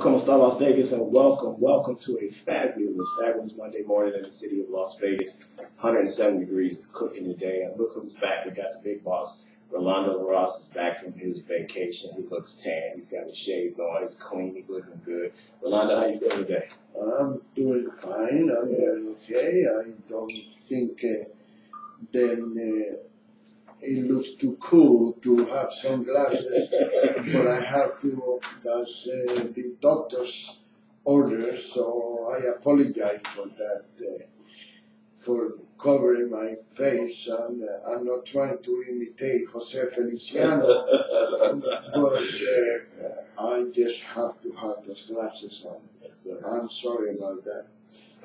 Como está Las Vegas, and welcome to a fabulous Monday morning in the city of Las Vegas. 107 degrees, it's cooking today, and look who's back. We got the big boss. Rolando Ross is back from his vacation. He looks tan. He's got his shades on. He's clean. He's looking good. Rolando, how you feeling today? I'm doing fine. I'm doing okay. I don't think it looks too cool to have sunglasses, but I have to. That's the doctor's order, so I apologize for that, for covering my face. And I'm not trying to imitate Jose Feliciano, but I just have to have those glasses on. I'm sorry about that.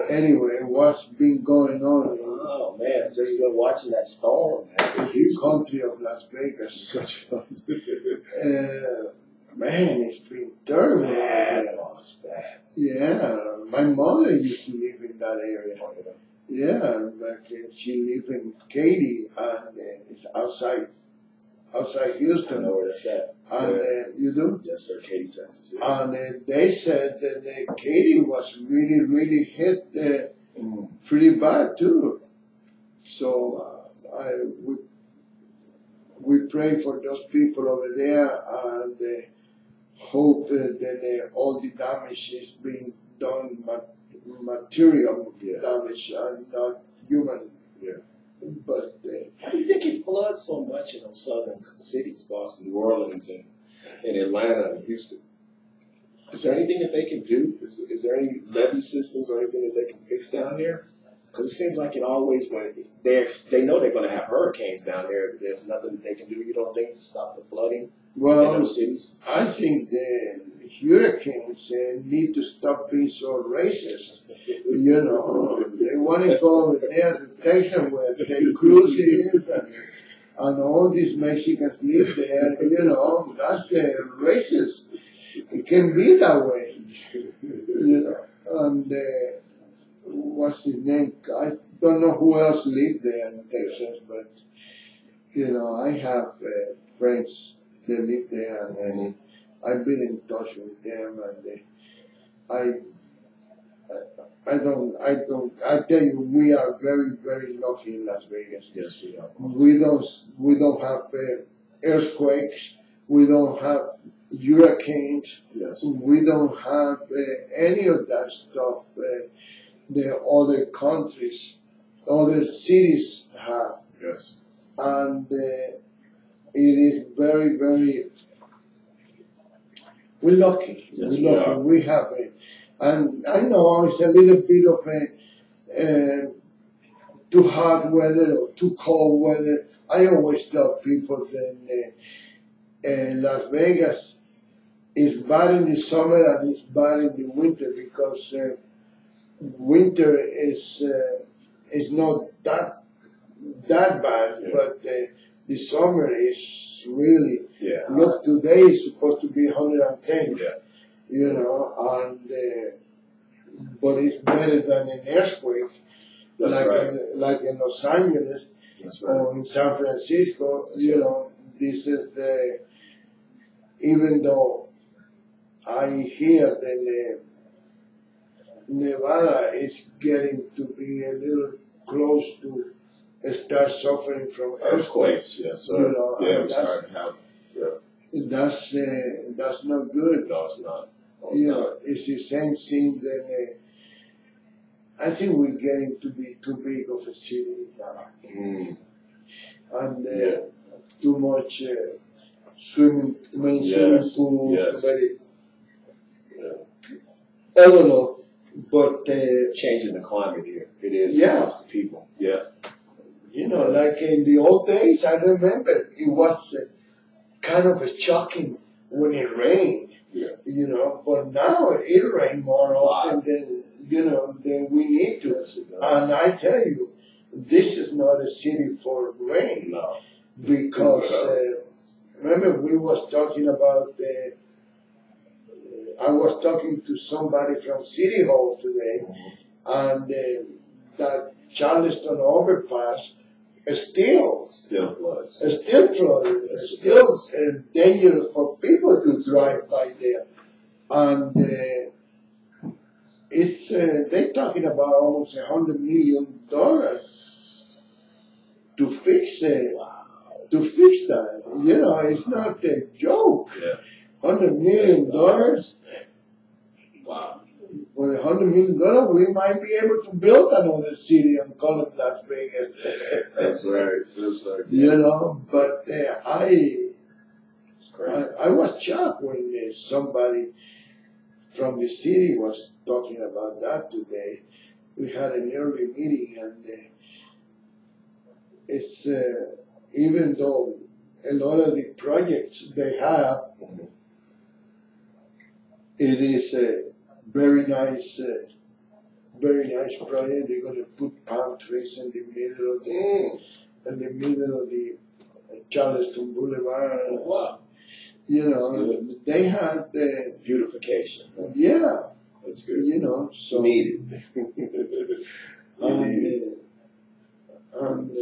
Anyway, what's been going on? Oh man, just been watching that storm, man. The country of Las Vegas. Man, it's been terrible. Bad, it's bad. Yeah, my mother used to live in that area. Yeah, like she lived in Katy, and it's outside Houston. I know where that's at. And you do? Yes, sir, Katy, Texas. Yeah. And they said that Katy was really hit pretty bad too. So we pray for those people over there and hope that all the damage is being done material damage and not human. Yeah. But how do you think it floods so much in those southern cities, Boston, New Orleans, and Atlanta and Houston? Is there anything that they can do? Is there any levee systems or anything that they can fix down here? Because it seems like it always, when they know they're going to have hurricanes down there, there's nothing that they can do, you don't think, to stop the flooding in those cities? I think the hurricanes need to stop being so racist. You know, they want to go over there to Texas where Ted Cruz is and all these Mexicans live there. You know, that's racist. It can be that way. You know, and what's his name? I don't know who else lived there in Texas, but you know, I have friends that live there, and I've been in touch with them, and I tell you, we are very lucky in Las Vegas. Yes, we are. We don't have earthquakes. We don't have hurricanes. Yes. We don't have any of that stuff. The other countries, other cities have. Yes. And it is very. We're lucky. Yes, we're lucky. We have it. And I know it's a little bit of a too hot weather or too cold weather. I always tell people that Las Vegas is bad in the summer and it's bad in the winter because winter is not that bad, but the summer is really. Yeah. Look, today is supposed to be 110. Yeah. You know, and but it's better than an earthquake, like in Los Angeles or in San Francisco. You know, this is even though I hear that Nevada is getting to be a little close to start suffering from earthquakes. Yes, sir. You know, yeah, we're starting to have. Yeah. That's not good. No, it's not. You know, it's the same thing that I think we're getting to be too big of a city now. And too much swimming pools, too many. I don't know, but changing the climate here. It is. Yeah. The people. Yeah. You know, like in the old days, I remember it was kind of a shocking when it rained. Yeah. You know, but now it rains more often than we need to. And I tell you, this is not a city for rain. No. Because remember we was talking about I was talking to somebody from City Hall today, and that Charleston overpass still floods. Still flooded. Still dangerous for people to drive by there. and it's they're talking about almost $100 million to fix that. You know, it's not a joke. Yeah. $100 million. Wow. For $100 million, we might be able to build another city and call it Las Vegas. That's right. That's right. You know, but I Great. I was shocked when somebody from the city was talking about that today. We had an early meeting, and it's even though a lot of the projects they have, Mhm. it is a very nice project. They're going to put palm trees in the middle of the Charleston Boulevard. Wow. You That's know, good. they had the Beautification. Huh? yeah. That's good. You know, so Needed. and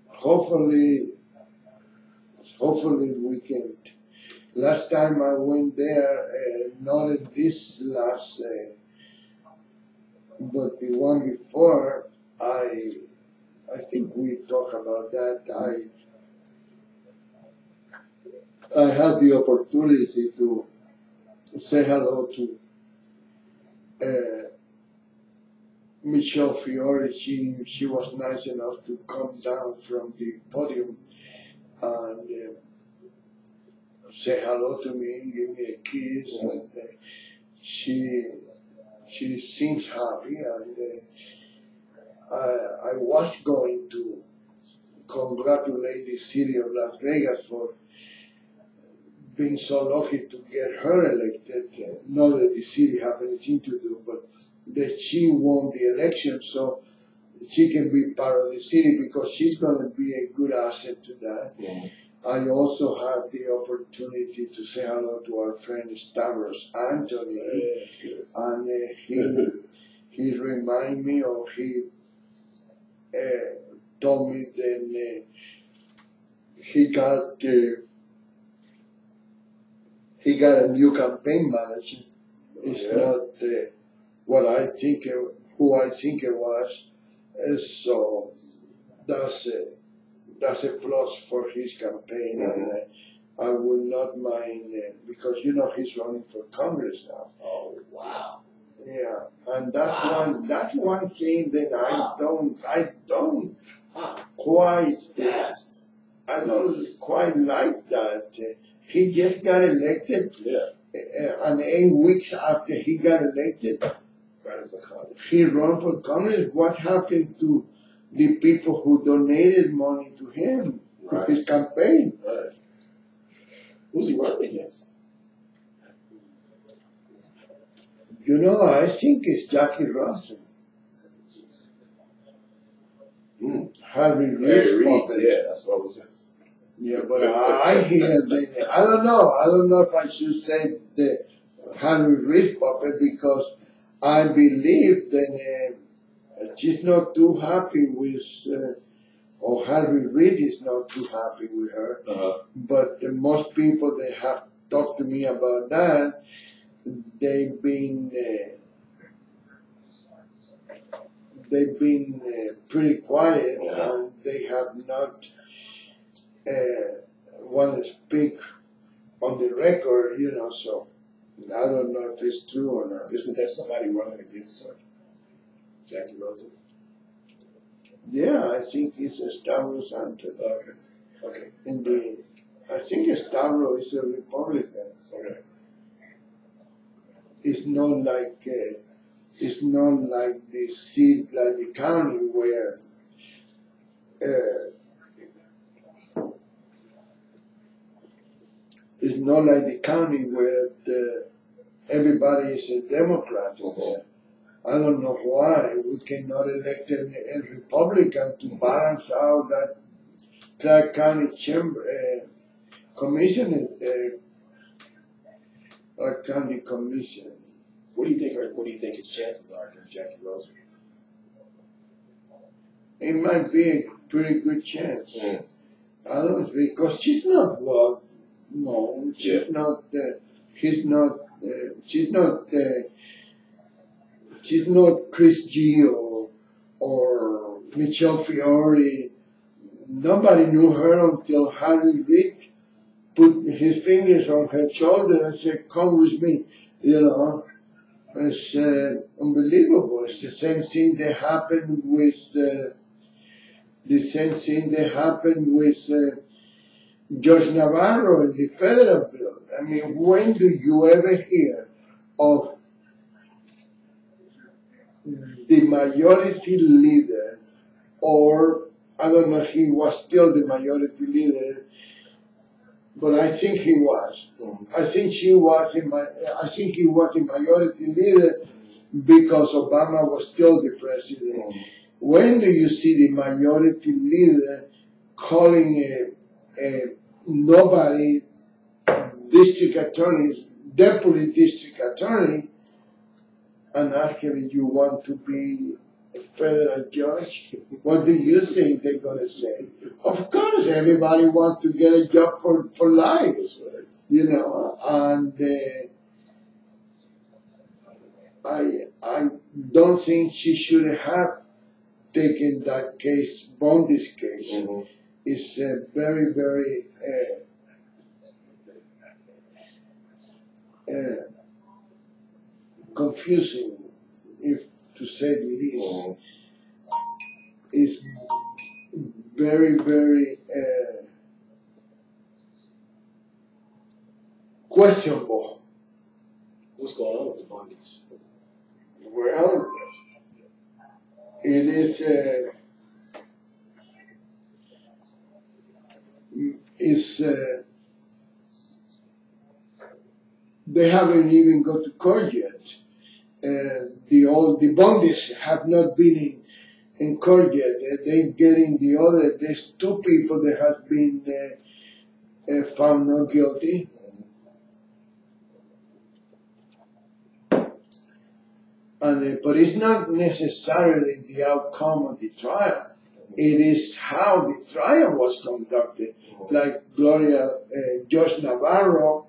hopefully we can. Last time I went there, not at this last, but the one before, I think we talked about that. I had the opportunity to say hello to Michelle Fiore. She was nice enough to come down from the podium and say hello to me and give me a kiss. And she seems happy, and I was going to congratulate the city of Las Vegas for being so lucky to get her elected. Not that the city have anything to do, but that she won the election, so she can be part of the city because she's going to be a good asset to that. Mhm. I also had the opportunity to say hello to our friend Stavros Anthony, Yeah, that's good. and he reminded me, or he told me that he got a new campaign manager. It's Yeah. not what I think, who I think it was. So that's a plus for his campaign, and I would not mind because you know he's running for Congress now. Oh, wow. Yeah, and that's Wow. one thing that Wow. I don't Wow. quite Fast. I don't quite like that. He just got elected, Yeah. and 8 weeks after he got elected, Right as the Congress. he ran for Congress. What happened to the people who donated money to him, to Right. his campaign? Right. Who's he running against? You know, I think it's Jackie Russell. Harry Reid's puppet. Yeah, that's what I was saying. Yeah, but I hear that, I don't know if I should say the Harry Reid puppet because I believe that she's not too happy with, or Harry Reid is not too happy with her. But most people that have talked to me about that, they've been pretty quiet, and they have not want to speak on the record, you know. So I don't know if it's true or not. Isn't there somebody running against her? Jackie Rosen? Yeah, I think it's a Stavros Anthony. Okay. Okay. I think Stavros is a Republican. Okay. It's not like the seat, like the county where it's not like the county where everybody is a Democrat. I don't know why we cannot elect a Republican to balance out that Clark County Chamber Commission, Clark County Commission. What do you think his chances are against Jackie Rosen? It might be a pretty good chance. I don't know, because she's not well known. She's not. He's not. She's not Chris G or Michelle Fiore. Nobody knew her until Harry Reid put his fingers on her shoulder and said, "Come with me." You know, it's unbelievable. It's the same thing that happened with Judge Navarro in the federal bill. I mean, when do you ever hear of the majority leader, or I don't know if he was still the majority leader, but I think he was. I think he was the majority leader because Obama was still the president. When do you see the majority leader calling a nobody district attorney, deputy district attorney, and ask him if you want to be a federal judge? What do you think they're going to say? Of course, everybody wants to get a job for life, you know, and I don't think she should have taken that case, Bondi's case. It's very, very confusing, if to say the least. It's very, very questionable. What's going on with the Bundys? Well, it is. They haven't even got to court yet. The Bundys have not been in court yet. They're getting there's two people that have been found not guilty. And, but it's not necessarily the outcome of the trial. It is how the trial was conducted. Like Judge Navarro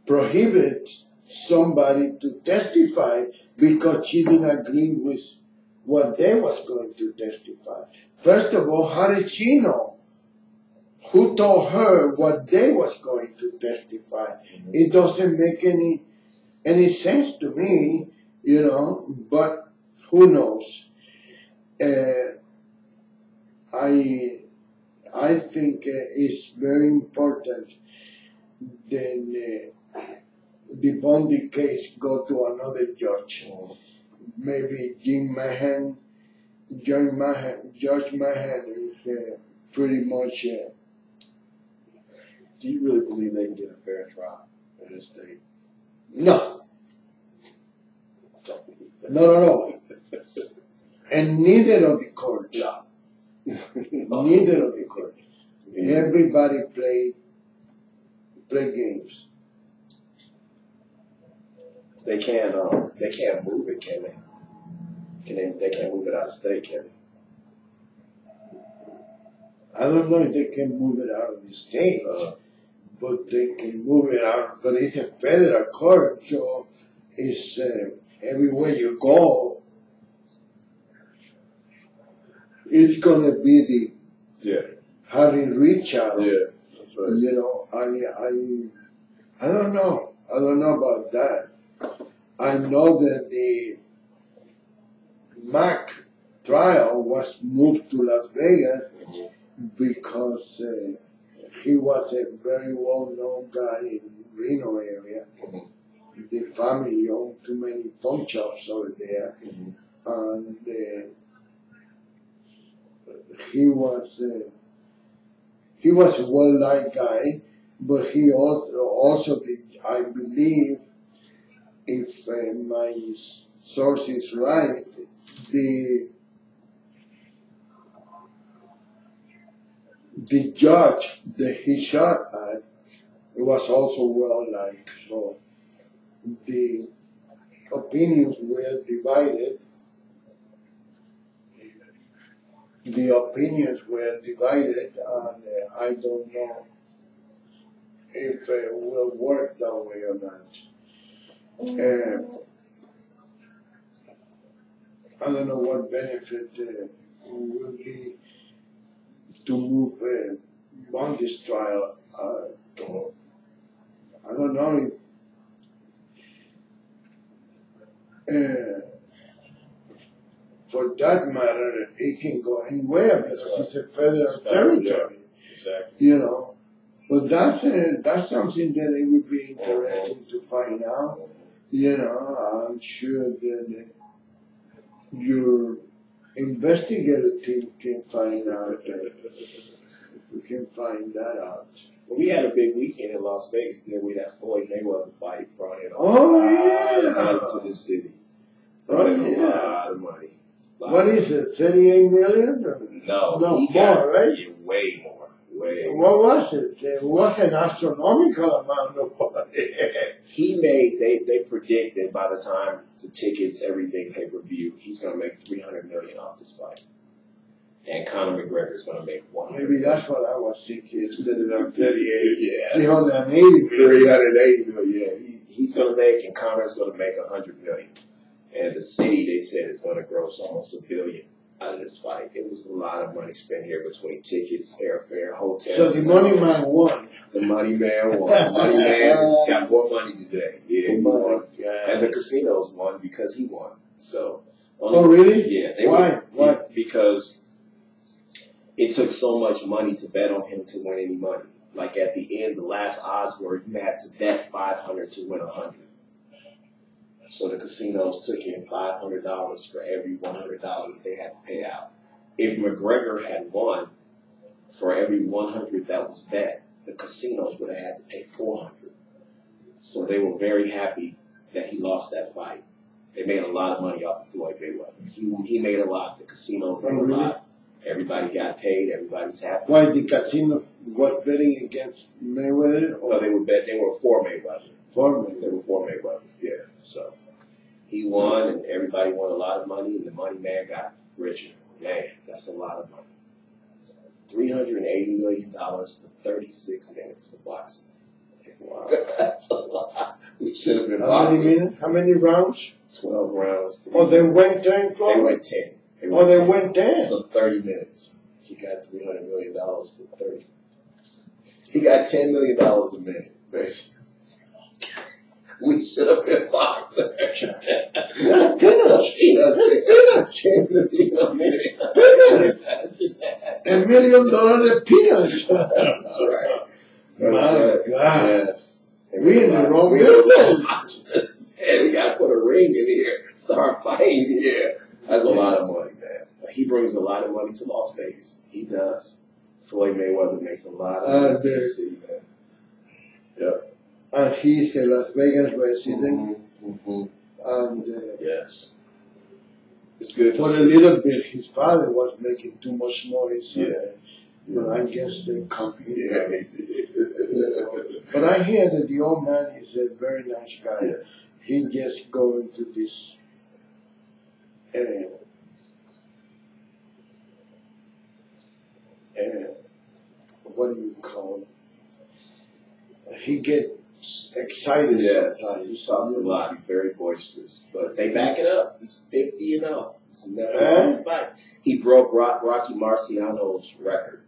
prohibited somebody to testify because she didn't agree with what they was going to testify. First of all, how did she know? Who told her what they was going to testify? It doesn't make any sense to me, you know, but who knows? I think it's very important then the Bondi case go to another judge. Maybe Judge Mahan is pretty much. Do you really believe they can get a fair trial in this state? No. Not at all. And neither of the courts. Neither of the courts. Everybody play games. They can't move it, can they? They can't move it out of state, can they? I don't know if they can move it out of the state, but they can move it out. But it's a federal court, so it's everywhere you go, it's gonna be the Harry Richard. Yeah, that's right. You know, I don't know. I don't know about that. I know that the Mac trial was moved to Las Vegas because he was a very well-known guy in Reno area. The family owned too many pawn shops over there, and he was a well-liked guy, but he also did, I believe, if my source is right, the judge that he shot at was also well-liked, so the opinions were divided. And I don't know if it will work that way or not. And I don't know what benefit will be to move on this trial. I don't know if, for that matter, it can go anywhere because it's a federal territory. Exactly. You know, but that's something that it would be interesting to find out. You know, I'm sure that your investigator team can find out if we can find that out. Well, we had a big weekend in Las Vegas. Then we that Floyd Mayweather fight brought in a Oh, lot of money yeah. to the city. Oh, Brought in a yeah. lot of money. What is it, 38 million? No, No, he got more, right? yeah, way more. Way more. What was it? It was an astronomical amount of money. He made, they predicted by the time the tickets, everything pay-per-view, he's going to make $300 million off this fight. And Conor McGregor's going to make $100 Maybe that's what I was thinking instead of 38. Yeah. 380 million. $380 million, yeah. He's going to make, and Conor's going to make $100 million. And the city, they said, is going to gross almost $1 billion out of this fight. It was a lot of money spent here between tickets, airfare, hotels. So the money man won. The money man won. The money man has got more money today. Yeah, he won. And the casinos won because he won. So. Oh, really? Yeah. Why? Because it took so much money to bet on him to win any money. Like at the end, the last odds were you had to bet $500 to win $100. So the casinos took in $500 for every $100 that they had to pay out. If McGregor had won, for every $100 that was bet, the casinos would have had to pay $400. So they were very happy that he lost that fight. They made a lot of money off of Floyd Mayweather. He made a lot. The casinos made a lot. Everybody got paid. Everybody's happy. Why the casino was betting against Mayweather? No, they were for Mayweather. For Mayweather. They were for Mayweather. Yeah. So he won, and everybody won a lot of money, and the money man got richer. Man, that's a lot of money. $380 million for 36 minutes of boxing. Wow, that's a lot. We should have been boxing. How many rounds? 12 rounds. Oh, they went 10? They went 10. They went 10. So 30 minutes. He got $300 million for 30. He got $10 million a minute, basically. We should have been boxers. That's peanuts. Peanuts. $10 million a minute. $1 million in peanuts. That's right. My God. Yes. We in the wrong business. And we got to put a ring in here. Start fighting here. That's a lot of money, man. He brings a lot of money to Las Vegas. He does. Floyd Mayweather makes a lot of money in the city, man. Yep. And he's a Las Vegas resident. And yes. It's good. For a little bit, his father was making too much noise. Yeah. But I guess they copied it. Yeah, they did. But I hear that the old man is a very nice guy. Yeah. He just go into this what do you call it? He gets excited sometimes. He talks a lot. He's very boisterous. But they back it up. He's 50-0. He's never lost a fight. He broke Rocky Marciano's record.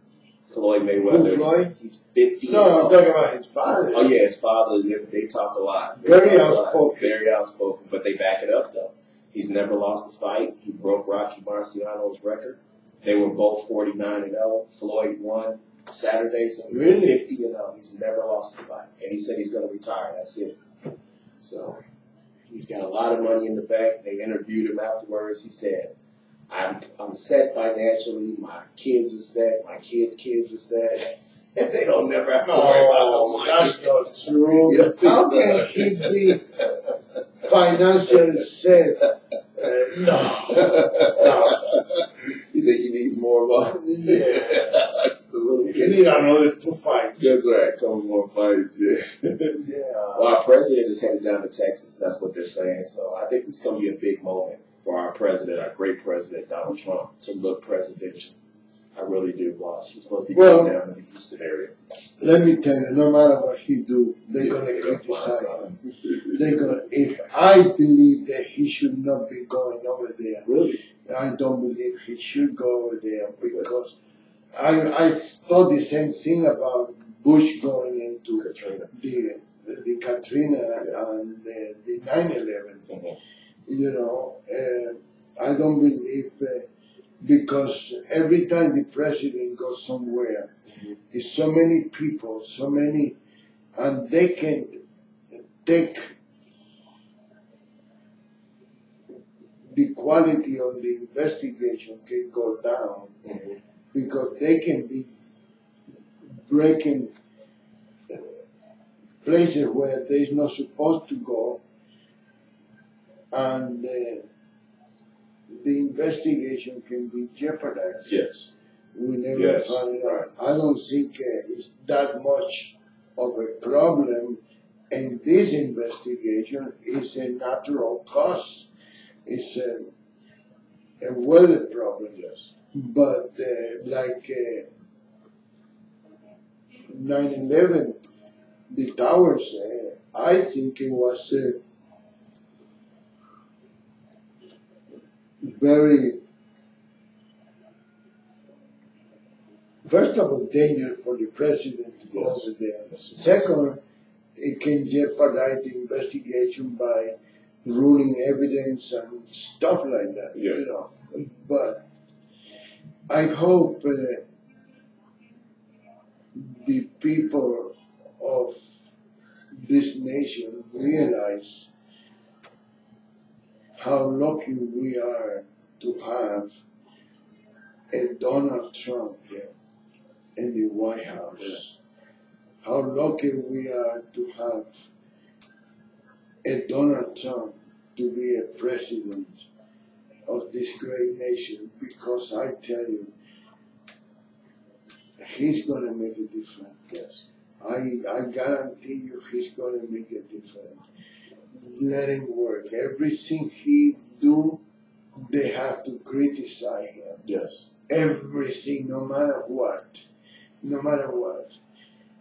Floyd Mayweather. Who, Floyd? He's 50. No, I'm talking about his father. Oh, yeah, his father. They talk a lot. Very outspoken. Very outspoken. But they back it up, though. He's never lost a fight. He broke Rocky Marciano's record. They were both 49-0. Floyd won Saturday, so he's 50-0. He's never lost a fight. And he said he's going to retire. That's it. So he's got a lot of money in the bank. They interviewed him afterwards. He said, I'm set financially. My kids are set. My kids' kids are set. They don't never have to worry about no money. That's not true. How can he be financially set? No. You think he needs more money? Yeah. Just a little bit. You need another 2 fights. That's right. A couple more fights, yeah. Yeah. Well, our president is headed down to Texas. That's what they're saying. So I think this is going to be a big moment for our president, our great president, Donald Trump, to look presidential. I really do, boss. He's supposed to be Well, going down in the Houston area. Let me tell you, no matter what he do, they're Yeah, gonna they're gonna criticize find him. They're gonna. If I believe that he should not be going over there, Really? I don't believe he should go over there because I thought the same thing about Bush going into Katrina. the Katrina and the 9/11. Mm-hmm. You know, I don't believe because every time the president goes somewhere, there's so many people, so many, and they can take the quality of the investigation can go down because they can be breaking places where they're not supposed to go, and the investigation can be jeopardized. Yes. We never find out. I don't think it's that much of a problem in this investigation. It's a natural cause. It's a weather problem. Yes. But like 9/11, the towers, I think it was very, first of all, dangerous for the president to go over there. Second, it can jeopardize the investigation by ruining evidence and stuff like that, you know. But I hope the people of this nation realize how lucky we are to have a Donald Trump in the White House. How lucky we are to have a Donald Trump to be a president of this great nation, because I tell you, he's going to make a difference. Yes. I guarantee you he's going to make a difference. Let him work. Everything he do, they have to criticize him. Yes. Everything, no matter what. No matter what.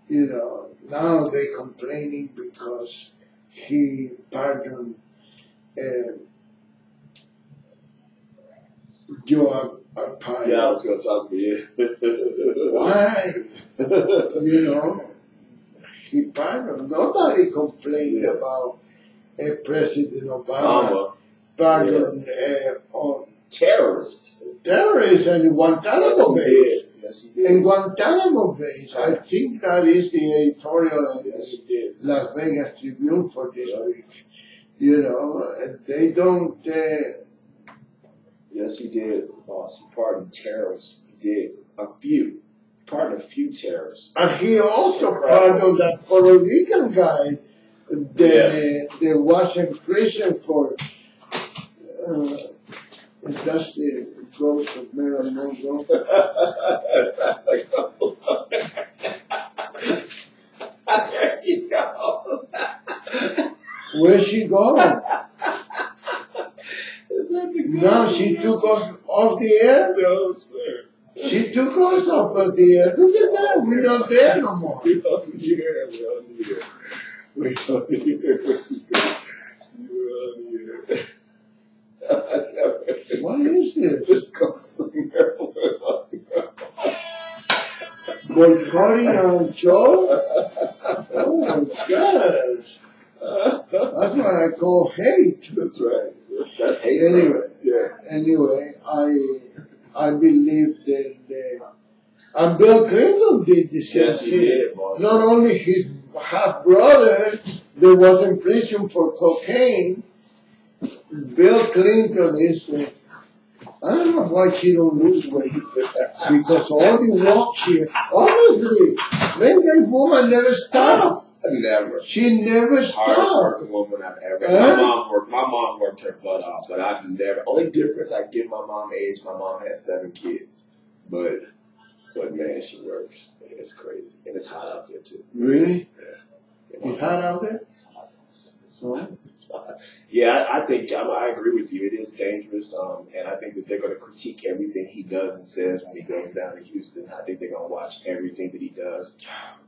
You know, now they complaining because he pardoned Joe Arpaio. Yeah, I was going to talk to you. Why? You know, he pardoned. Nobody complained about President Obama pardoned on terrorists. Terrorists in Guantanamo Bay. Yes, he did. In Guantanamo Bay, I think that is the editorial in Yes, he did. the Las Vegas Tribune for this week. You know, they don't. Yes, he did, boss. He pardoned terrorists. He did. A few. He pardoned a few terrorists. And he also pardoned that Puerto Rican guy that was in prison for. That's the ghost of Marilyn Monroe. There she goes. Where's she going? No, she took us off the air. No, sir. She took us off of the air. Look at that. We're not there no more. We don't need her. We don't need her. We don't need her. We don't need her. What is this? The ghost of Marilyn Monroe. Boycotting our show? Oh my gosh. That's what I call hate. That's right. That's hate. Anyway, Yeah. Anyway, I believe that and Bill Clinton did the same Yes, he thing. did, boss. Not only his half brother that was in prison for cocaine. Bill Clinton is. I don't know why she don't lose weight, because all the walk she, honestly, that woman never stopped. Never. She never Hardest stopped. working woman I've ever. My mom worked her butt off, but I've never. Only difference I give my mom age. My mom has 7 kids, but man, she works. It's crazy, and it's hot out there too. Really? Yeah. It's hot out there? It's hot. It's So, Yeah, I think I agree with you. It is dangerous, and I think that they're going to critique everything he does and says when he goes down to Houston. I think they're going to watch everything that he does.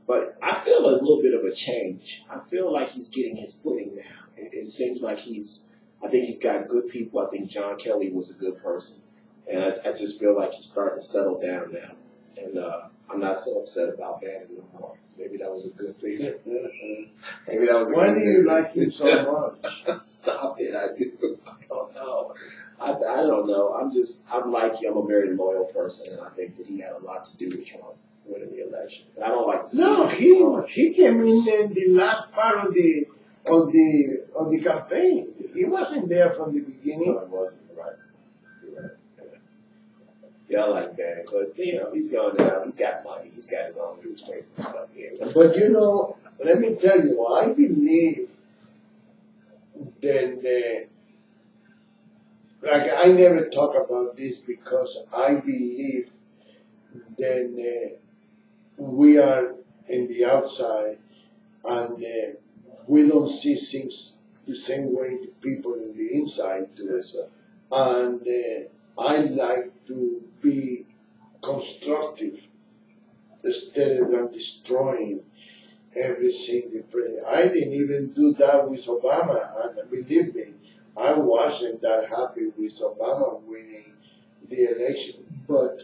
But I feel a little bit of a change. I feel like he's getting his footing now. It seems like I think he's got good people. I think John Kelly was a good person. And I just feel like he's starting to settle down now. And I'm not so upset about Bannon no more. Maybe that was a good thing. Maybe that was a why good do thing. you like him so much? Stop it. I don't know. I don't know. I'm like you. I'm a very loyal person, and I think that he had a lot to do with Trump winning the election. And I don't like to see No, it. he came in the last part of the campaign. He wasn't there from the beginning. No, it wasn't. Right. You're right. Yeah, I like Bannon because, he's gone now. He's got money. He's got his own newspaper and stuff here. But let me tell you, I believe that, like I never talk about this because I believe that we are in the outside and we don't see things the same way the people in the inside do. Yes, sir. And I like to be constructive instead of destroying everything. I didn't even do that with Obama, and believe me, I wasn't that happy with Obama winning the election, but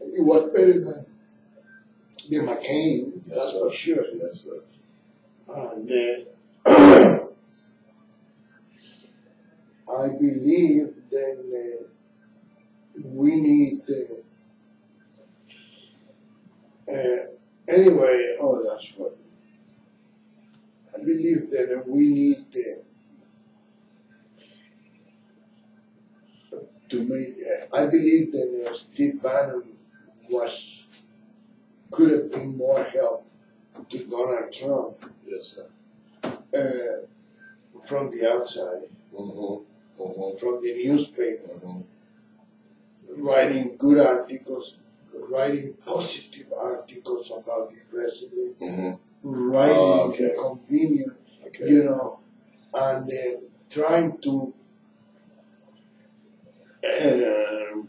it was better than the McCain, that's for sure. Yes, sir. And I believe that we need, anyway, that's what, I believe that we need to make, I believe that Steve Bannon could have been more help to Donald Trump. Yes, sir. From the outside. Mm-hmm. Mm-hmm. From the newspaper, Mm-hmm. writing good articles, writing positive articles about the president, Mm-hmm. writing okay. the convenient, Okay. and trying to,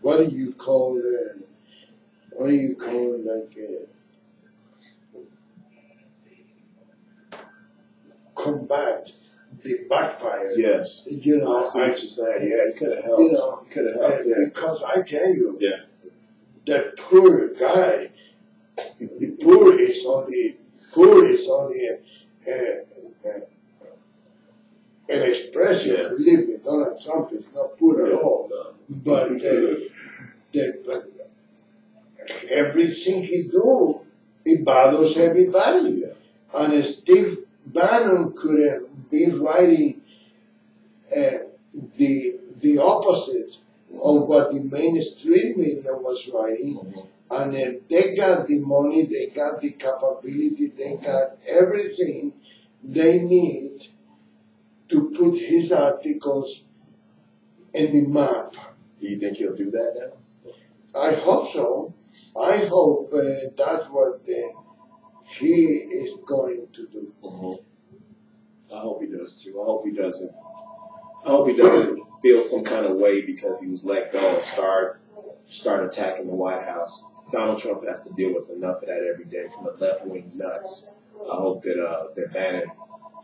what do you call combat the backfire. Yes. I see what you're saying. Yeah, he could have helped. He could have helped. Yeah. Because I tell you, Yeah. that poor guy, the poor is only an expression. Yeah. Believe me, Donald Trump is not poor at all. No. But everything he do, it bothers everybody. Yeah. And Steve Bannon could have been writing the opposite of what the mainstream media was writing. Mm-hmm. And they got the money, they got the capability, they got everything they need to put his articles in the map. Do you think he'll do that now? I hope so. I hope that's what he is going to do. Mm-hmm. I hope he does too. I hope he doesn't feel some kind of way because he was let go and start attacking the White House. Donald Trump has to deal with enough of that every day from the left-wing nuts. I hope that Bannon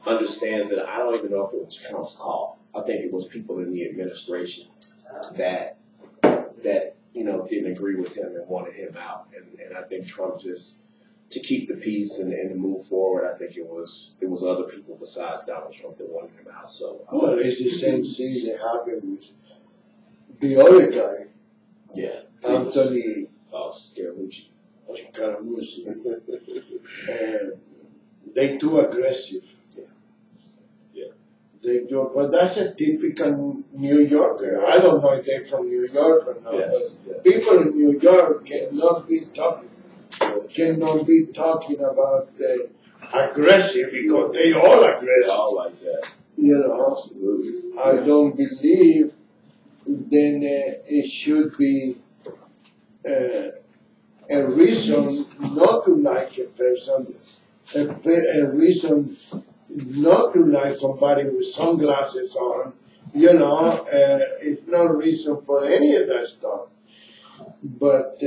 understands that I don't even know if it was Trump's call. I think it was people in the administration that didn't agree with him and wanted him out. And I think Trump just, to keep the peace and to move forward, I think it was other people besides Donald Trump that wanted him out. So well, it's the same thing that happened with the other guy, yeah, Anthony Scaramucci. Scaramucci. And they too aggressive. Yeah. They do, but that's a typical New Yorker. I don't know if they're from New York or not. Yes. But people in New York cannot be talking about aggressive because they all aggressive. All like that. Absolutely. I don't believe then it should be a reason not to like a person a reason not to like somebody with sunglasses on. You know, it's no reason for any of that stuff. But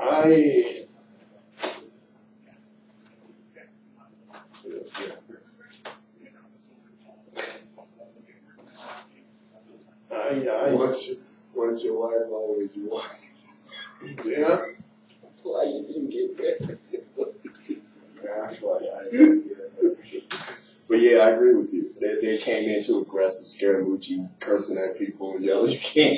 I once your wife, always your wife. yeah. That's why you didn't get married. That's why I didn't get married. But yeah, I agree with you. They came in too aggressive, Scaramucci, cursing at people, yelling. You can't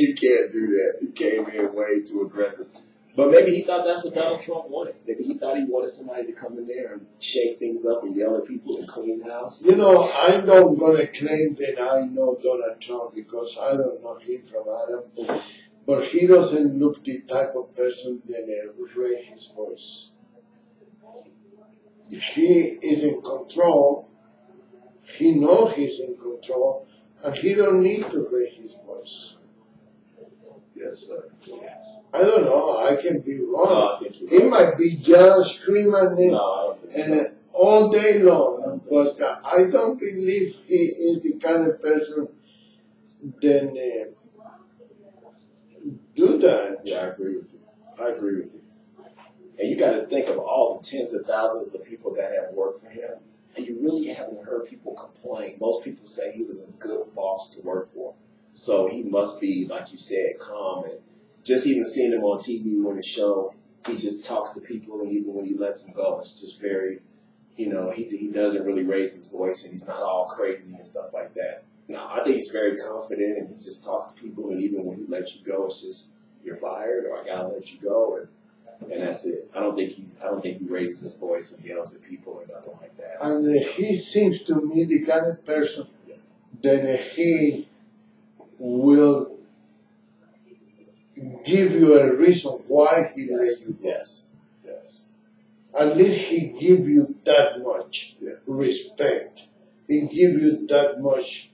do that. He came in way too aggressive. But maybe he thought that's what Donald Trump wanted. Maybe he thought he wanted somebody to come in there and shake things up and yell at people and clean house. You know, I'm not gonna claim that I know Donald Trump because I don't know him from Adam. But he doesn't look the type of person that raise his voice. If he is in control, he knows he's in control, and he don't need to raise his voice. Yes, sir. I don't know. I can be wrong. No, I think you're He right. might be just screaming No, all day long, but I don't believe he is the kind of person that do that. Yeah, I agree with you. And you got to think of all the tens of thousands of people that have worked for him, and you really haven't heard people complain. Most people say he was a good boss to work for. So he must be, like you said, calm. And just even seeing him on TV on the show, he just talks to people, and even when he lets them go, it's just very, he doesn't really raise his voice, and he's not all crazy and stuff like that. No, I think he's very confident, and he just talks to people, and even when he lets you go, it's just, you're fired, or I gotta let you go, and that's it. I don't think he raises his voice and yells at people or nothing like that. And he seems to me the kind of person that he will give you a reason why he let you go. Yes. At least he give you that much respect. He give you that much.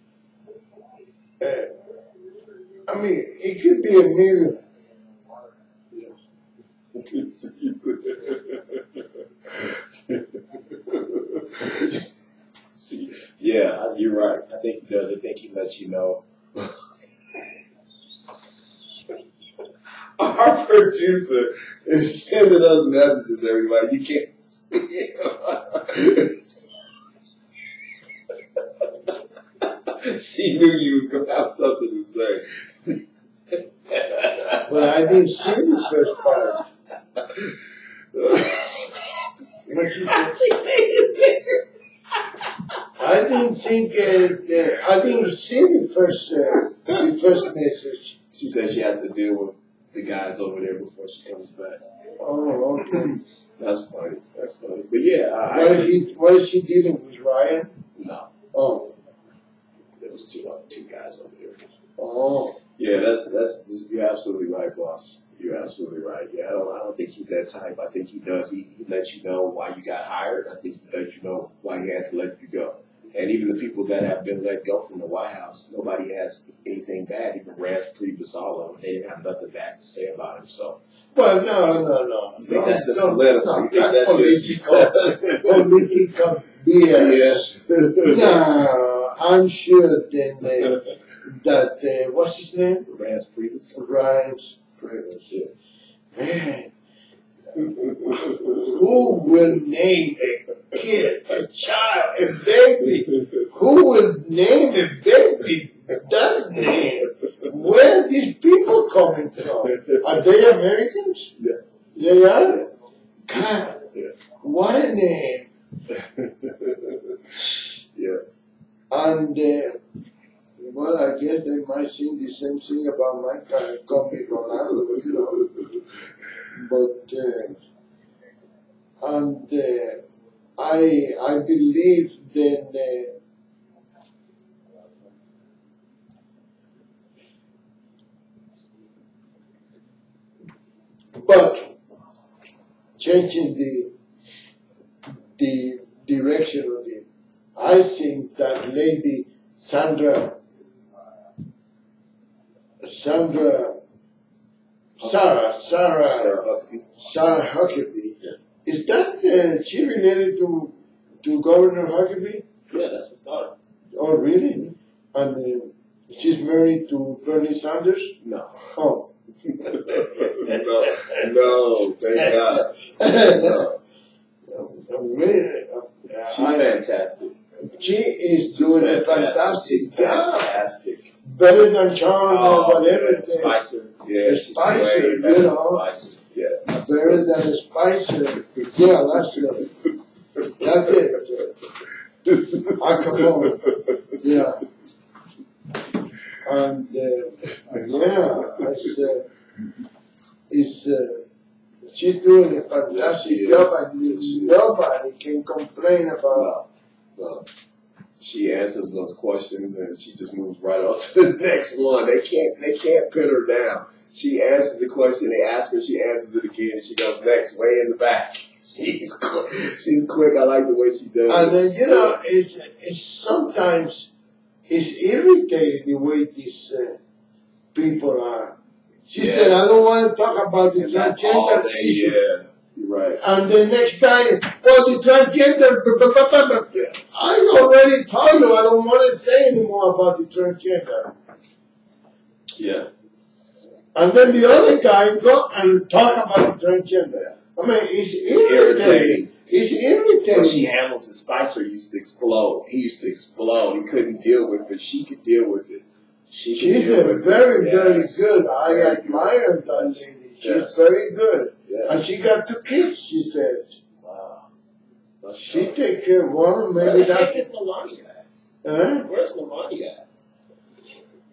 I mean, it could be a million. Yes. Yeah, you're right. I think he does. I think he lets you know. Our producer is sending us messages, everybody. You can't see him. She knew you was going to have something to say. But I didn't see the first part. I didn't think I didn't see the first message. She said she has to deal with the guys over there before she comes back. Oh, okay. That's funny. But yeah, What is she dealing with, Ryan? No, Oh, there was two guys over there. oh. Yeah, that's you're absolutely right, boss. You're absolutely right. Yeah, I don't think he's that type. I think he does. He lets you know why you got hired. I think he lets you know why he had to let you go. And even the people that have been let go from the White House, nobody has anything bad. Even Rance Priebusala, they didn't have nothing bad to say about him. So, Well, no. you think that's just political? You think That's that's political BS. No, I'm sure that what's his name? Rance Priebus? Ryan's. Yeah. Man, who will name a kid, a child, a baby? Who will name a baby that name? Where are these people coming from? Are they Americans? Yeah. They are? God, Yeah. what a name. Yeah. And, well, I guess they might sing the same thing about my guy, Kobe Ronaldo, you know. But, I believe that but changing the direction of it, I think that lady Sarah Huckabee. Yeah. Is that she related to Governor Huckabee? Yeah, that's his daughter. Oh, really? And she's married to Bernie Sanders? No. Oh. no, thank God. No. Really? She's fantastic. She is doing a fantastic job. Fantastic. Better than John or whatever. Yeah, Spicer. Yeah, Spicer, she's way better than know. Spicer. Yeah. Better than a Spicer. Yeah, that's it. That's it. I come on. Yeah. And yeah, she's doing a fantastic job, and nobody can complain about. No. She answers those questions and she just moves right on to the next one. They can't pin her down. She answers the question, they ask her, she answers it again, and she goes next, way in the back. She's quick. I like the way she does and it. you know, it's sometimes it's irritating the way these people are. She said, I don't want to talk about the transgender issue. Yeah, you're right. And the next guy, well, the transgender, I already told you I don't want to say anymore about the transgender. Yeah. And then the other guy go and talk about the transgender. I mean, it's irritating. It's irritating. When she handles it, Spicer used to explode. He used to explode. He couldn't deal with it, but she could deal with it. She's very, very good. I admire that lady. She's very good. Yes. And she got 2 kids, she said. Wow. She take care of one, maybe that's... Where's Melania at? Huh? Where's Melania at?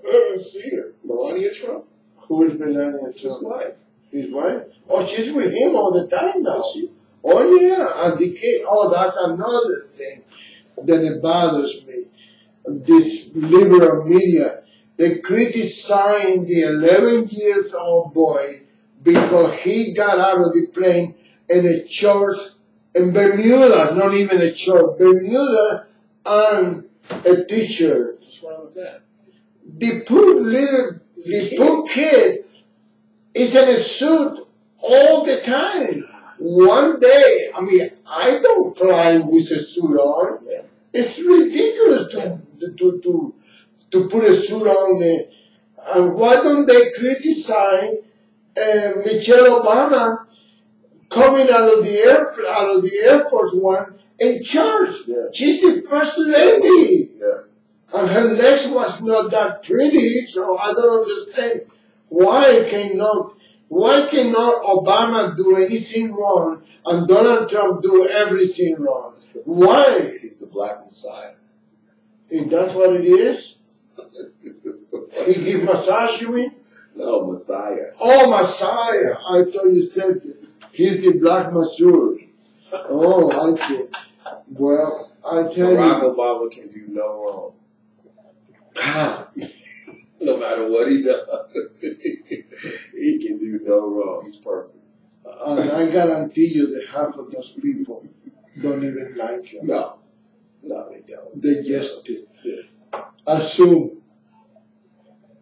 I haven't seen her. Melania Trump? Who is Melania Trump? His wife. His wife? Oh, she's with him all the time now. Is she? Oh, yeah. And the kid, that's another thing that bothers me. This liberal media, they criticize the 11-year-old boy because he got out of the plane in a church in Bermuda, not even a church, Bermuda, and a t-shirt. What's wrong with that? The poor kid is in a suit all the time. One day, I mean, I don't fly with a suit on. Yeah. It's ridiculous to put a suit on there. And why don't they criticize Michelle Obama coming out of the Air Force One in church? Yeah. She's the first lady. Yeah. And her legs was not that pretty, so I don't understand why cannot Obama do anything wrong and Donald Trump do everything wrong? Why? He's the black Messiah. If that's what it is? He give massage, you mean? No, Messiah. Oh, Messiah. I thought you said he's the black Masur. Oh, I see. Well, I tell Barack you. Obama can do no wrong. God. No matter what he does, he can do no wrong. He's perfect. And I guarantee you that half of those people don't even like him. No, they don't. They just assume.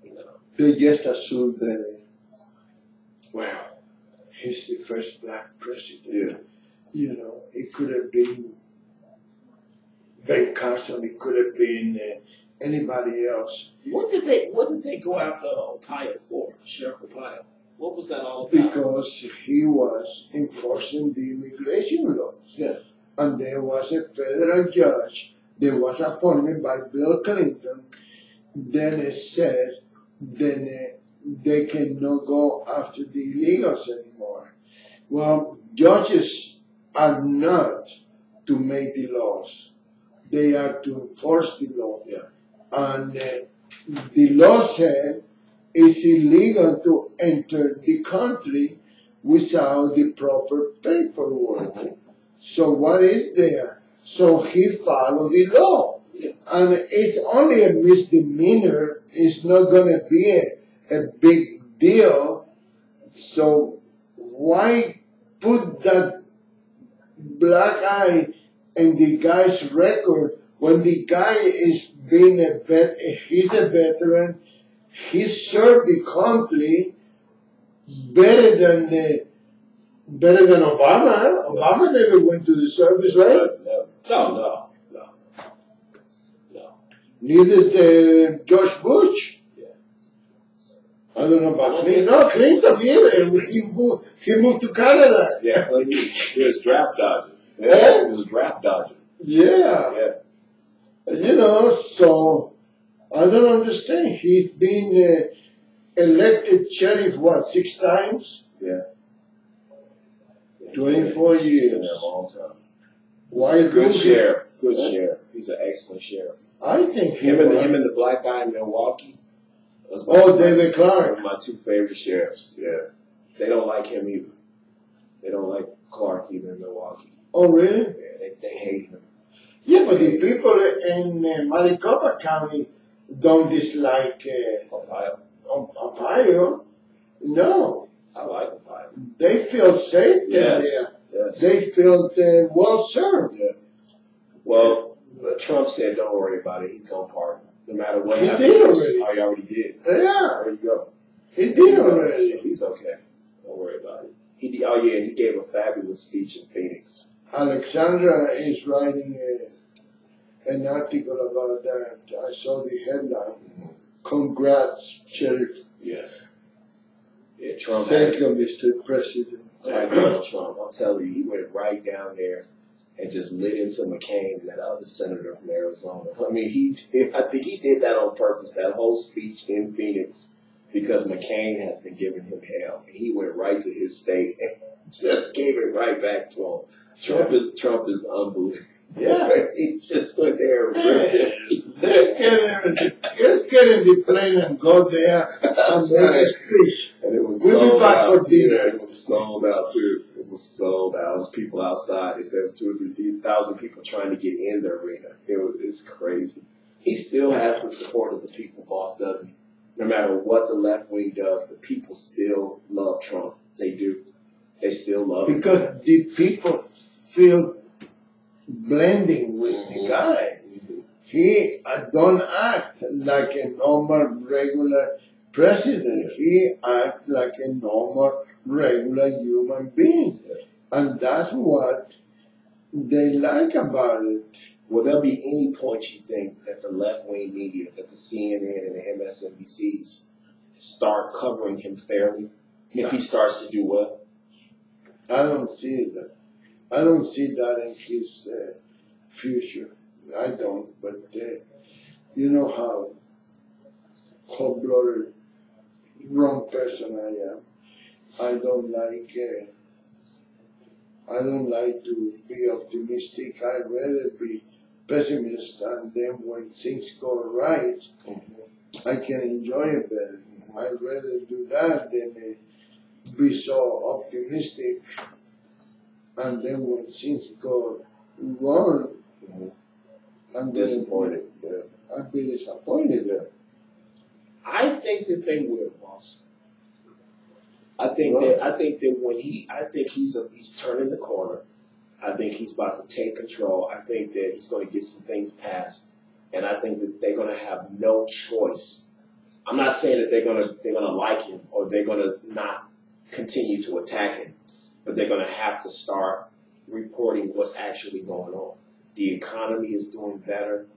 No. They just assume that, well, he's the first black president. Yeah. You know, it could have been Ben Carson, it could have been anybody else. Wouldn't they go after Opayo for Sheriff Opayo? What was that all about? Because he was enforcing the immigration laws. Yeah. And there was a federal judge that was appointed by Bill Clinton. Then it said, they cannot go after the illegals anymore. Well, judges are not to make the laws. They are to enforce the law. Yeah. And the law said it's illegal to enter the country without the proper paperwork. So what is there? So he followed the law. Yeah. And it's only a misdemeanor. It's not going to be a big deal. So why put that black eye in the guy's record when the guy is being he's a veteran, he served the country better than Better than Obama. Huh? Obama never went to the service, right? No. Neither did George Bush. Yeah. I don't know about Clinton. No, Clinton, yeah. He moved to Canada. Yeah, he was draft dodging. Yeah. He was draft dodging. Yeah. You know, so I don't understand. He's been elected sheriff, 6 times? Yeah. 24 years. Been there a long time. Why good sheriff. Good sheriff. He's an excellent sheriff. I think him and the black guy in Milwaukee. David Clark. My 2 favorite sheriffs. Yeah. They don't like him either. They don't like Clark either in Milwaukee. Oh, really? Yeah, they hate him. Yeah, but the people in Maricopa County don't dislike Ohio. No. I like Ohio. They feel safe there. Yes. They feel well served. Yeah. Well, Trump said, "Don't worry about it. He's gonna pardon, no matter what." He happens. did already. Oh, he already did. Yeah. There you go. He did already. So he's okay. Don't worry about it. He gave a fabulous speech in Phoenix. Alexandra is writing an article about that. I saw the headline. Mm-hmm. Congrats, Sheriff. Yes. Yeah, Trump. Thank you, Mr. President. Like Donald Trump, I'm telling you, he went right down there and just lit into McCain and that other senator from Arizona. I mean, I think he did that on purpose, that whole speech in Phoenix, because McCain has been giving him hell. And he went right to his state and just gave it right back to him. Trump is unbelievable. Yeah. He just went there and just get in the plane and go there and make a speech. And it was we'll be back for dinner. Yeah, it was sold out too. It was sold out. There was people outside. It says 2,000 or 3,000 people trying to get in the arena. It's crazy. He still has the support of the people, boss, doesn't he? No matter what the left wing does, the people still love Trump. They do. They still love him. Because the people feel blending with the guy. He don't act like a normal, regular president. He acts like a normal, regular human being. And that's what they like about it. Will there be any point you think that the left-wing media, that the CNN and the MSNBCs start covering him fairly if he starts to do well? I don't see that. I don't see that in his future. I don't, but you know how cold-blooded, wrong person I am. I don't like to be optimistic. I'd rather be pessimist, and then when things go right, I can enjoy it better. I'd rather do that than be so optimistic, and then when things go wrong, I'm disappointed. I'd be disappointed. Yeah. I think that they will, boss. I think that he's turning the corner. I think he's about to take control. I think that he's going to get some things passed, and I think that they're going to have no choice. I'm not saying that they're going to like him or they're going to not continue to attack him, but they're going to have to start reporting what's actually going on. The economy is doing better.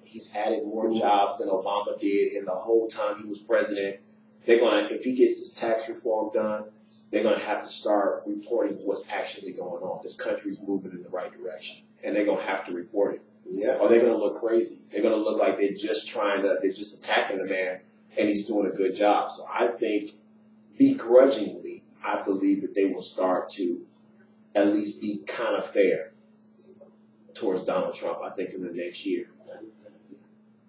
He's added more jobs than Obama did in the whole time he was president. If he gets his tax reform done, they're going to have to start reporting what's actually going on. This country's moving in the right direction, and they're going to have to report it. Yeah. Or they're going to look crazy. They're going to look like they're just attacking the man, and he's doing a good job. So I think, begrudgingly, I believe that they will start to at least be kind of fair towards Donald Trump, I think, in the next year.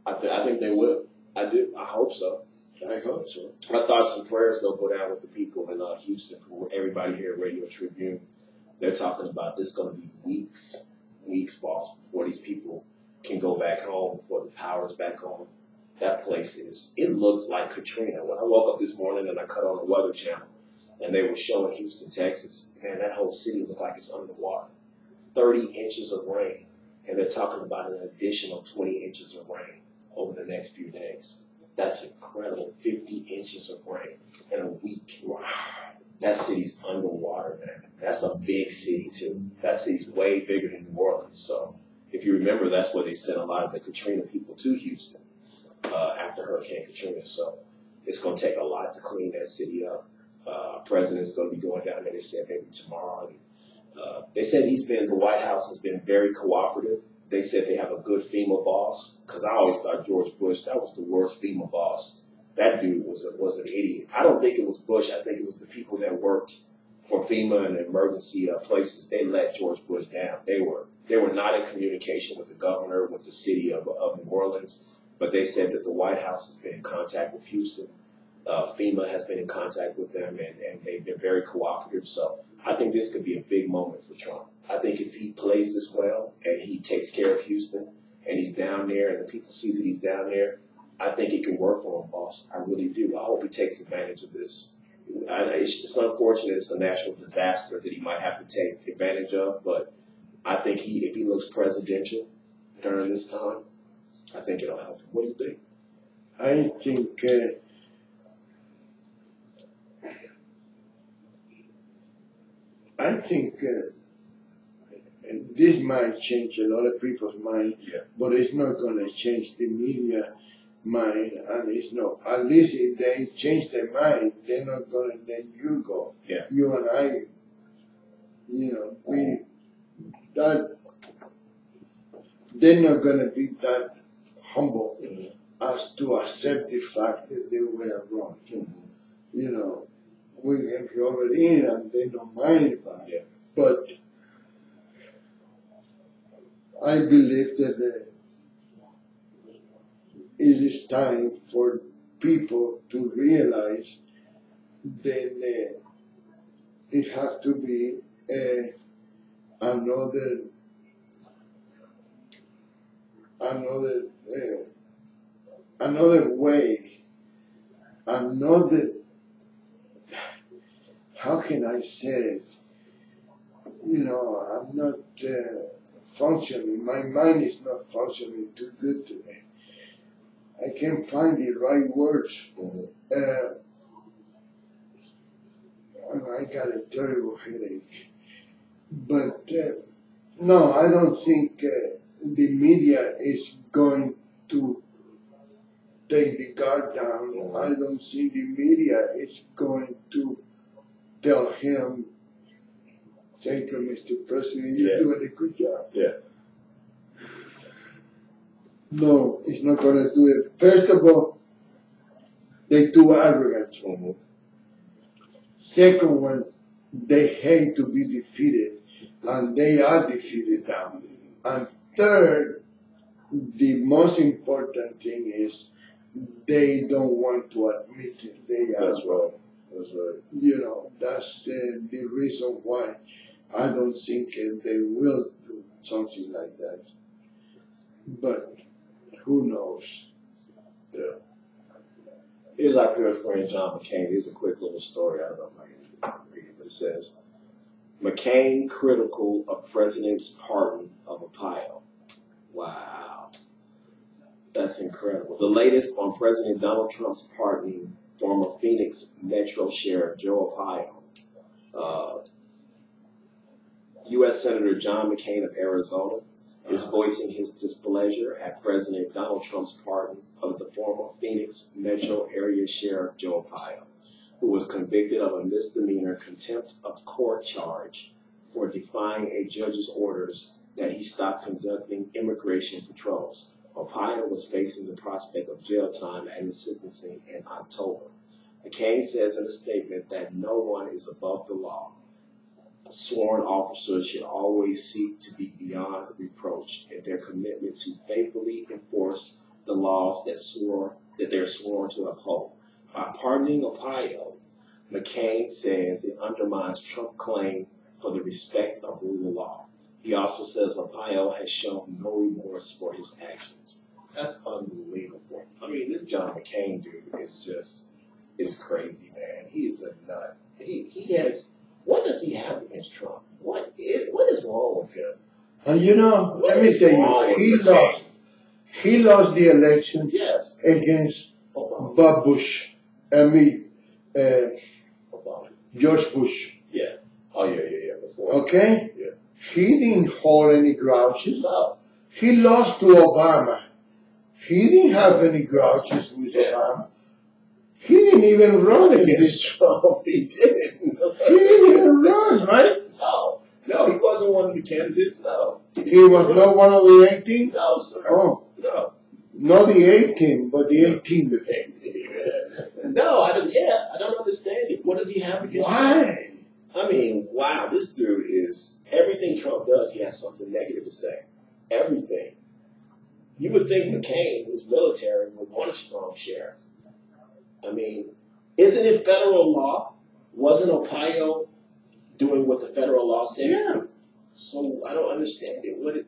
I think they will. I do. I hope so. I hope so. My thoughts and prayers, though, go down with the people in Houston, everybody here at Radio Tribune. They're talking about this going to be weeks, boss, before these people can go back home, before the power's back on. That place it looks like Katrina. When I woke up this morning and I cut on the Weather Channel, and they were showing Houston, Texas, man, that whole city looked like it's underwater. 30 inches of rain, and they're talking about an additional 20 inches of rain over the next few days. That's incredible. 50 inches of rain in a week. Wow. That city's underwater, man. That's a big city too. That city's way bigger than New Orleans. So if you remember, that's where they sent a lot of the Katrina people to Houston after Hurricane Katrina. So it's going to take a lot to clean that city up. President's going to be going down there. They said maybe tomorrow. And, they said the White House has been very cooperative. They said they have a good FEMA boss, because I always thought George Bush, that was the worst FEMA boss. That dude was an idiot. I don't think it was Bush. I think it was the people that worked for FEMA and emergency places. They let George Bush down. They were not in communication with the governor, with the city of New Orleans, but they said that the White House has been in contact with Houston. FEMA has been in contact with them, and they've been very cooperative. So I think this could be a big moment for Trump. I think if he plays this well and he takes care of Houston and he's down there and the people see that he's down there, I think it can work for him, boss. I really do. I hope he takes advantage of this. It's unfortunate. It's a national disaster that he might have to take advantage of, but I think if he looks presidential during this time, I think it'll help him. What do you think? I think this might change a lot of people's mind, but it's not going to change the media mind, and it's not. At least if they change their mind, they're not going to let you go. Yeah. You and I, they're not going to be that humble as to accept the fact that they were wrong. We can rub it in and they don't mind about it. But I believe that it is time for people to realize that it has to be another way, how can I say it? I'm not functioning. My mind is not functioning too good today. I can't find the right words. I got a terrible headache. But no, I don't think the media is going to take the guard down. I don't think the media is going to tell him, thank you, Mr. President, you're doing a good job. Yeah. No, it's not going to do it. First of all, they're too arrogant. Second one, they hate to be defeated, and they are defeated now. And third, the most important thing is they don't want to admit it. They are wrong. That's right. That's the reason why I don't think they will do something like that. But who knows? Yeah. Here's our good friend John McCain. Here's a quick little story. I don't know if I can read it, but it says, McCain critical of president's pardon of Arpaio. Wow. That's incredible. The latest on President Donald Trump's pardoning former Phoenix Metro Sheriff Joe Arpaio. U.S. Senator John McCain of Arizona is voicing his displeasure at President Donald Trump's pardon of the former Phoenix Metro Area Sheriff Joe Arpaio, who was convicted of a misdemeanor contempt of court charge for defying a judge's orders that he stop conducting immigration patrols. Arpaio was facing the prospect of jail time at his sentencing in October. McCain says in a statement that no one is above the law. Sworn officers should always seek to be beyond reproach in their commitment to faithfully enforce the laws that they're sworn to uphold. By pardoning Arpaio, McCain says it undermines Trump's claim for the respect of rule of law. He also says Arpaio has shown no remorse for his actions. That's unbelievable. I mean, this John McCain dude is crazy, man. He is a nut. He has. What does he have against Trump? What is wrong with him? And let me tell you, he lost the election against Bob Bush. George Bush. Yeah. Oh, yeah. Before. Okay? Yeah. He didn't hold any grouches. No. He lost to Obama. He didn't have any grouches with Obama. He didn't even run against Trump. He didn't. He didn't even run, right? No, he wasn't one of the candidates. No. He was not one of the 18? No, sir. Oh. No. Not the 18, but the 18. No, I don't understand it. What does he have against Trump? Why? I mean, wow, this dude is, everything Trump does, he has something negative to say. Everything. You would think McCain, who's military, would want a strong sheriff. I mean, isn't it federal law? Wasn't Ohio doing what the federal law said? Yeah. So I don't understand it.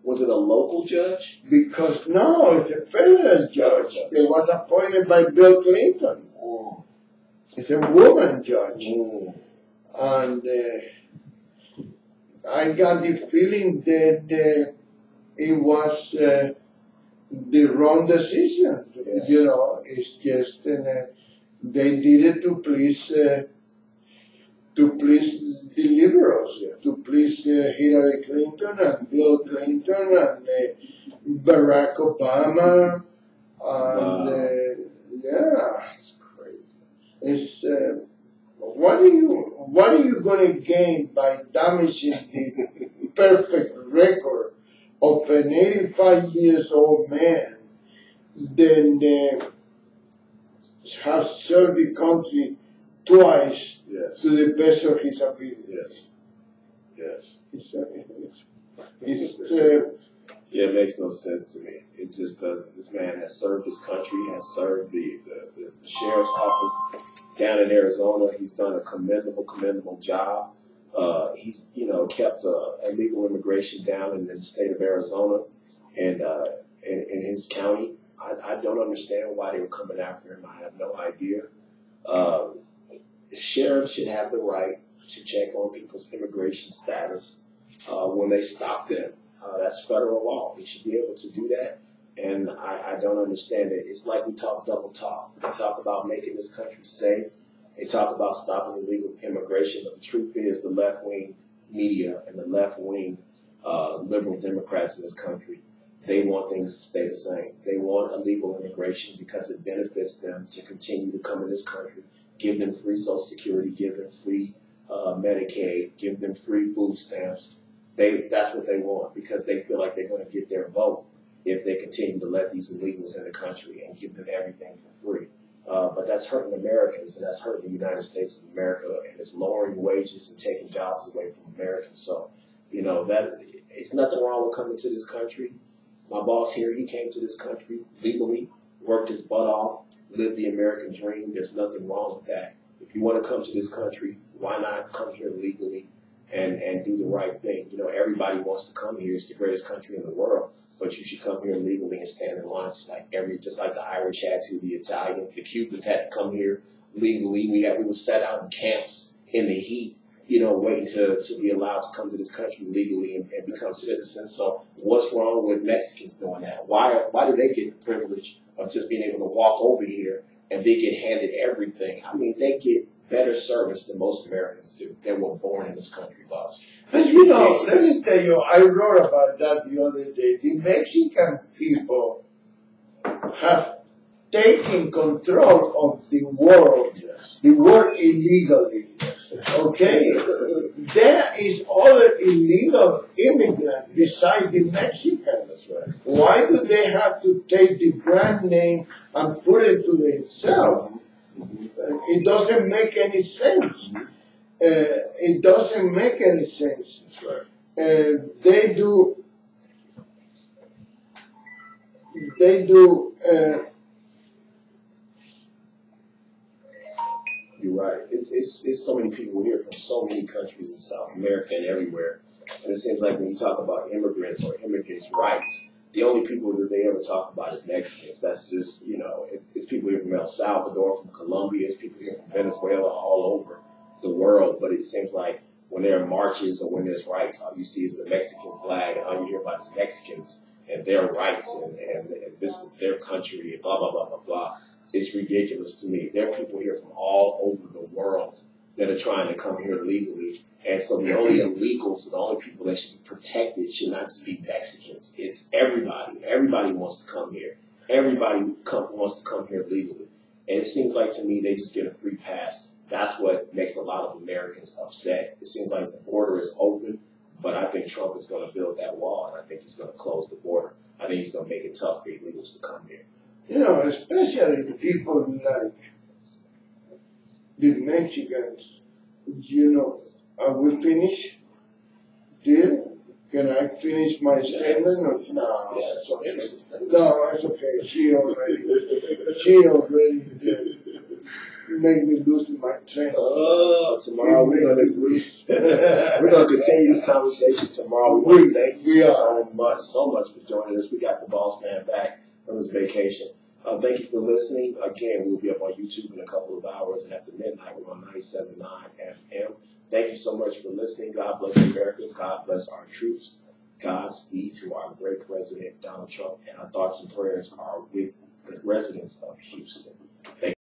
Was it a local judge? Because, no, it's a federal judge. It was appointed by Bill Clinton. Oh. It's a woman judge. Mm. And I got the feeling that it was the wrong decision. Yeah. You know, it's just they did it to please the liberals, to please Hillary Clinton and Bill Clinton and Barack Obama, and yeah, It's crazy. it's what are you going to gain by damaging the perfect record of an 85 years old man then has served the country twice Yes. to the best of his ability? Yes. Yes. It's it makes no sense to me. It just doesn't. This man has served his country, has served the sheriff's office down in Arizona. He's done a commendable job. He's, kept illegal immigration down in the state of Arizona and in his county. I don't understand why they were coming after him. I have no idea. Sheriffs should have the right to check on people's immigration status when they stop them. That's federal law. They should be able to do that. And I don't understand it. It's like we talk double talk. They talk about making this country safe. They talk about stopping illegal immigration. But the truth is the left-wing media and the left-wing liberal Democrats in this country, they want things to stay the same. They want illegal immigration because it benefits them to continue to come in this country, give them free Social Security, give them free Medicaid, give them free food stamps. That's what they want because they feel like they're going to get their vote if they continue to let these illegals in the country and give them everything for free. But that's hurting Americans, and that's hurting the United States of America, and it's lowering wages and taking jobs away from Americans. So, that it's nothing wrong with coming to this country. My boss here, he came to this country legally, worked his butt off, lived the American dream. There's nothing wrong with that. If you want to come to this country, why not come here legally and do the right thing? Everybody wants to come here. It's the greatest country in the world. But you should come here legally and stand in line just like the Irish had to, the Italians, the Cubans had to come here legally. We were set out in camps in the heat, waiting to be allowed to come to this country legally and become citizens. So what's wrong with Mexicans doing that? Why do they get the privilege of just being able to walk over here and they get handed everything? I mean, they get better service than most Americans do. They were born in this country, boss. But let me tell you, I wrote about that the other day. The Mexican people have taken control of the world, Yes. the world illegally. Yes. Okay? There is other illegal immigrants besides the Mexicans. That's right. Why do they have to take the brand name and put it to themselves? It doesn't make any sense. It doesn't make any sense. That's right. They do. You're right. It's so many people here from so many countries in South America and everywhere. And it seems like when you talk about immigrants or immigrants' rights, the only people that they ever talk about is Mexicans. That's just, it's people here from El Salvador, from Colombia, it's people here from Venezuela, all over the world. But it seems like when there are marches or when there's rights, all you see is the Mexican flag, and all you hear about is Mexicans and their rights and this is their country and blah, blah, blah, blah, blah. It's ridiculous to me. There are people here from all over the world that are trying to come here legally. And so the only illegals, the only people that should be protected should not just be Mexicans. It's everybody. Everybody wants to come here. Everybody wants to come here legally. And it seems like to me they just get a free pass. That's what makes a lot of Americans upset. It seems like the border is open, but I think Trump is going to build that wall, and I think he's going to close the border. I think he's going to make it tough for illegals to come here. You know, especially the people like the Mexicans, you know, are we finished? Deal? Can I finish my statement? Or, no, that's okay. No, that's okay. She already made me lose my train. Oh, tomorrow we're going to continue this conversation tomorrow. We want to thank you so much for joining us. We got the boss man back from his vacation. Thank you for listening. Again, we'll be up on YouTube in a couple of hours, and after midnight, we're on 97.9 FM. Thank you so much for listening. God bless America. God bless our troops. Godspeed to our great president, Donald Trump, and our thoughts and prayers are with the residents of Houston. Thank you.